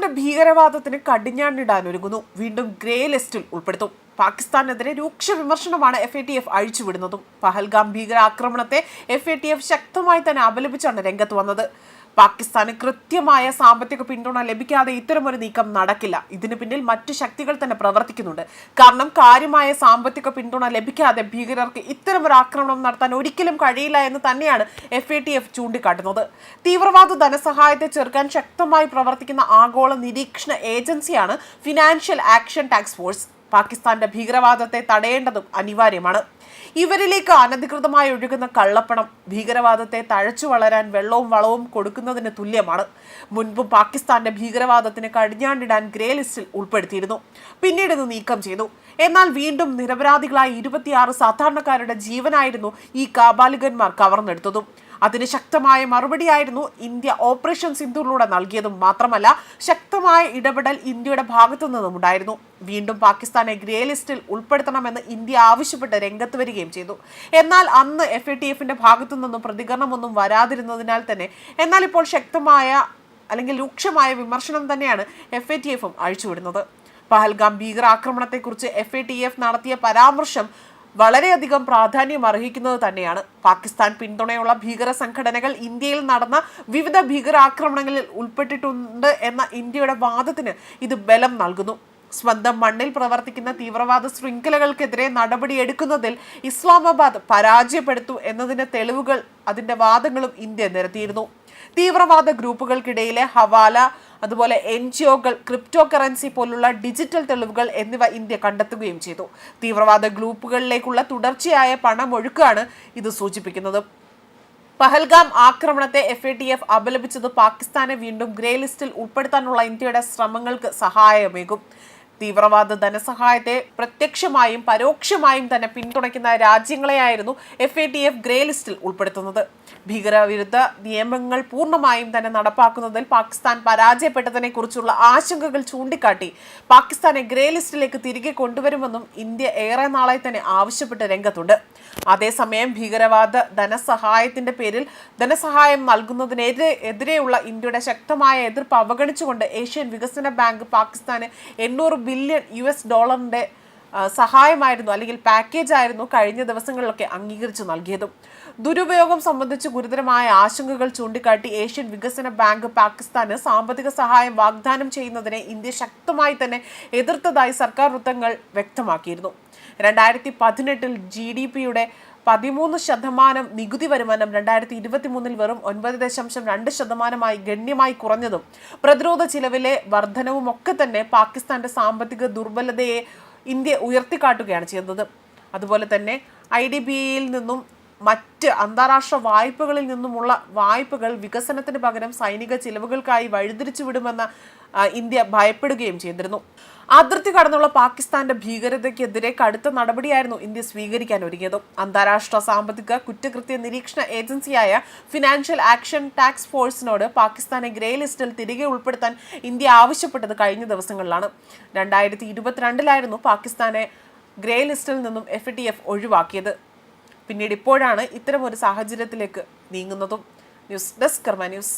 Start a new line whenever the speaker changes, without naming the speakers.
പാകിസ്ഥാന്റെ ഭീകരവാദത്തിന് കടിഞ്ഞാണിടാനൊരുങ്ങുന്നു. വീണ്ടും ഗ്രേ ലിസ്റ്റിൽ ഉൾപ്പെടുത്തും. പാകിസ്ഥാനെതിരെ രൂക്ഷ വിമർശനമാണ് FATF അഴിച്ചുവിടുന്നതും. പഹൽഗാം ഭീകരാക്രമണത്തെ FATF ശക്തമായി തന്നെ അപലപിച്ചാണ് രംഗത്ത് വന്നത്. പാകിസ്ഥാന് കൃത്യമായ സാമ്പത്തിക പിന്തുണ ലഭിക്കാതെ ഇത്തരമൊരു നീക്കം നടക്കില്ല. ഇതിന് പിന്നിൽ മറ്റു ശക്തികൾ തന്നെ പ്രവർത്തിക്കുന്നുണ്ട്. കാരണം കാര്യമായ സാമ്പത്തിക പിന്തുണ ലഭിക്കാതെ ഭീകരർക്ക് ഇത്തരമൊരു ആക്രമണം നടത്താൻ ഒരിക്കലും കഴിയില്ല എന്ന് തന്നെയാണ് FATF ചൂണ്ടിക്കാട്ടുന്നത്. തീവ്രവാദ ധനസഹായത്തെ ചെറുക്കാൻ ശക്തമായി പ്രവർത്തിക്കുന്ന ആഗോള നിരീക്ഷണ ഏജൻസിയാണ് ഫിനാൻഷ്യൽ ആക്ഷൻ ടാസ്ക് ഫോഴ്സ്. പാകിസ്ഥാന്റെ ഭീകരവാദത്തെ തടയേണ്ടതും അനിവാര്യമാണ്. ഇവരിലേക്ക് അനധികൃതമായി ഒഴുകുന്ന കള്ളപ്പണം ഭീകരവാദത്തെ തഴച്ചു വളരാൻ വെള്ളവും വളവും കൊടുക്കുന്നതിന് തുല്യമാണ്. മുൻപും പാകിസ്ഥാന്റെ ഭീകരവാദത്തിന് കടിഞ്ഞാണിടാൻ ഗ്രേ ലിസ്റ്റിൽ ഉൾപ്പെടുത്തിയിരുന്നു. പിന്നീട് ഇത് നീക്കം ചെയ്തു. എന്നാൽ വീണ്ടും നിരപരാധികളായ 26 സാധാരണക്കാരുടെ ജീവനായിരുന്നു ഈ കാബാലികന്മാർ കവർന്നെടുത്തതും. അതിന് ശക്തമായ മറുപടിയായിരുന്നു ഇന്ത്യ ഓപ്പറേഷൻ സിന്ദൂറിലൂടെ നൽകിയതും. മാത്രമല്ല, ശക്തമായ ഇടപെടൽ ഇന്ത്യയുടെ ഭാഗത്തു നിന്നും ഉണ്ടായിരുന്നു. വീണ്ടും പാകിസ്ഥാനെ ഗ്രേ ലിസ്റ്റിൽ ഉൾപ്പെടുത്തണമെന്ന് ഇന്ത്യ ആവശ്യപ്പെട്ട് രംഗത്ത് വരികയും ചെയ്തു. എന്നാൽ അന്ന് FATFന്റെ ഭാഗത്തു നിന്നും പ്രതികരണമൊന്നും വരാതിരുന്നതിനാൽ തന്നെ എന്നാൽ ഇപ്പോൾ ശക്തമായ അല്ലെങ്കിൽ രൂക്ഷമായ വിമർശനം തന്നെയാണ് FATFും അഴിച്ചുവിടുന്നത്. പഹൽഗാം ഭീകരാക്രമണത്തെക്കുറിച്ച് FATF നടത്തിയ പരാമർശം വളരെയധികം പ്രാധാന്യം അർഹിക്കുന്നത് തന്നെയാണ്. പാകിസ്ഥാൻ പിന്തുണയുള്ള ഭീകര സംഘടനകൾ ഇന്ത്യയിൽ നടന്ന വിവിധ ഭീകരാക്രമണങ്ങളിൽ ഉൾപ്പെട്ടിട്ടുണ്ട് എന്ന ഇന്ത്യയുടെ വാദത്തിന് ഇത് ബലം നൽകുന്നു. സ്വന്തം മണ്ണിൽ പ്രവർത്തിക്കുന്ന തീവ്രവാദ ശൃംഖലകൾക്കെതിരെ നടപടിയെടുക്കുന്നതിൽ ഇസ്ലാമാബാദ് പരാജയപ്പെടുത്തു എന്നതിന്റെ തെളിവുകൾ അതിന്റെ വാദങ്ങളും ഇന്ത്യ നിരത്തിയിരുന്നു. തീവ്രവാദ ഗ്രൂപ്പുകൾക്കിടയിലെ ഹവാല, അതുപോലെ NGOകൾ, ക്രിപ്റ്റോ കറൻസി പോലുള്ള ഡിജിറ്റൽ തെളിവുകൾ എന്നിവ ഇന്ത്യ കണ്ടെത്തുകയും ചെയ്തു. തീവ്രവാദ ഗ്രൂപ്പുകളിലേക്കുള്ള തുടർച്ചയായ പണമൊഴുക്കാണ് ഇത് സൂചിപ്പിക്കുന്നത്. പഹൽഗാം ആക്രമണത്തെ FATF അപലപിച്ചത് പാകിസ്ഥാനെ വീണ്ടും ഗ്രേ ലിസ്റ്റിൽ ഉൾപ്പെടുത്താനുള്ള ഇന്ത്യയുടെ ശ്രമങ്ങൾക്ക് സഹായമേകും. തീവ്രവാദ ധനസഹായത്തെ പ്രത്യക്ഷമായും പരോക്ഷമായും തന്നെ പിന്തുണയ്ക്കുന്ന രാജ്യങ്ങളെയായിരുന്നു FATF ഗ്രേ ലിസ്റ്റിൽ ഉൾപ്പെടുത്തുന്നത്. ഭീകരവിരുദ്ധ നിയമങ്ങൾ പൂർണ്ണമായും തന്നെ നടപ്പാക്കുന്നതിൽ പാകിസ്ഥാൻ പരാജയപ്പെട്ടതിനെ കുറിച്ചുള്ള ആശങ്കകൾ ചൂണ്ടിക്കാട്ടി പാകിസ്ഥാനെ ഗ്രേ ലിസ്റ്റിലേക്ക് തിരികെ കൊണ്ടുവരുമെന്നും ഇന്ത്യ ഏറെ നാളായി തന്നെ ആവശ്യപ്പെട്ട് രംഗത്തുണ്ട്. അതേസമയം ഭീകരവാദ ധനസഹായത്തിന്റെ പേരിൽ ധനസഹായം നൽകുന്നതിനെതിരെയുള്ള ഇന്ത്യയുടെ ശക്തമായ എതിർപ്പ് അവഗണിച്ചുകൊണ്ട് ഏഷ്യൻ വികസന ബാങ്ക് പാകിസ്ഥാന് $800 ബില്യൺ സഹായമായിരുന്നു അല്ലെങ്കിൽ പാക്കേജ് ആയിരുന്നു കഴിഞ്ഞ ദിവസങ്ങളിലൊക്കെ അംഗീകരിച്ചു നൽകിയതും. ദുരുപയോഗം സംബന്ധിച്ച് ഗുരുതരമായ ആശങ്കകൾ ചൂണ്ടിക്കാട്ടി ഏഷ്യൻ വികസന ബാങ്ക് പാകിസ്ഥാന് സാമ്പത്തിക സഹായം വാഗ്ദാനം ചെയ്യുന്നതിനെ ഇന്ത്യ ശക്തമായി തന്നെ എതിർത്തതായി സർക്കാർ വൃത്തങ്ങൾ വ്യക്തമാക്കിയിരുന്നു. 2018 GDPയുടെ 13% നികുതി വരുമാനം 2023 വെറും 9.2% ഗണ്യമായി കുറഞ്ഞതും പ്രതിരോധ ചിലവിലെ വർധനവും ഒക്കെ തന്നെ പാകിസ്ഥാന്റെ സാമ്പത്തിക ദുർബലതയെ ഇന്ത്യ ഉയർത്തിക്കാട്ടുകയാണ് ചെയ്യുന്നത്. അതുപോലെ തന്നെ IDBയിൽ നിന്നും മറ്റ് അന്താരാഷ്ട്ര വായ്പകളിൽ നിന്നുമുള്ള വായ്പകൾ വികസനത്തിന് പകരം സൈനിക ചിലവുകൾക്കായി വഴിതിരിച്ചുവിടുമെന്ന് ഇന്ത്യ ഭയപ്പെടുകയും ചെയ്തിരുന്നു. അതിർത്തി കടന്നുള്ള പാകിസ്ഥാന്റെ ഭീകരതയ്ക്കെതിരെ കടുത്ത നടപടിയായിരുന്നു ഇന്ത്യ സ്വീകരിക്കാൻ ഒരുങ്ങിയത്. അന്താരാഷ്ട്ര സാമ്പത്തിക കുറ്റകൃത്യ നിരീക്ഷണ ഏജൻസിയായ ഫിനാൻഷ്യൽ ആക്ഷൻ ടാസ്ക് ഫോഴ്സിനോട് പാകിസ്ഥാനെ ഗ്രേ ലിസ്റ്റിൽ തിരികെ ഉൾപ്പെടുത്താൻ ഇന്ത്യ ആവശ്യപ്പെട്ടത് കഴിഞ്ഞ ദിവസങ്ങളിലാണ്. 2022 പാകിസ്ഥാനെ ഗ്രേ ലിസ്റ്റിൽ നിന്നും FATF ഒഴിവാക്കിയത്. പിന്നീട് ഇപ്പോഴാണ് ഇത്തരമൊരു സാഹചര്യത്തിലേക്ക് നീങ്ങുന്നതും. ന്യൂസ് ഡെസ്ക് കർമ്മ ന്യൂസ്.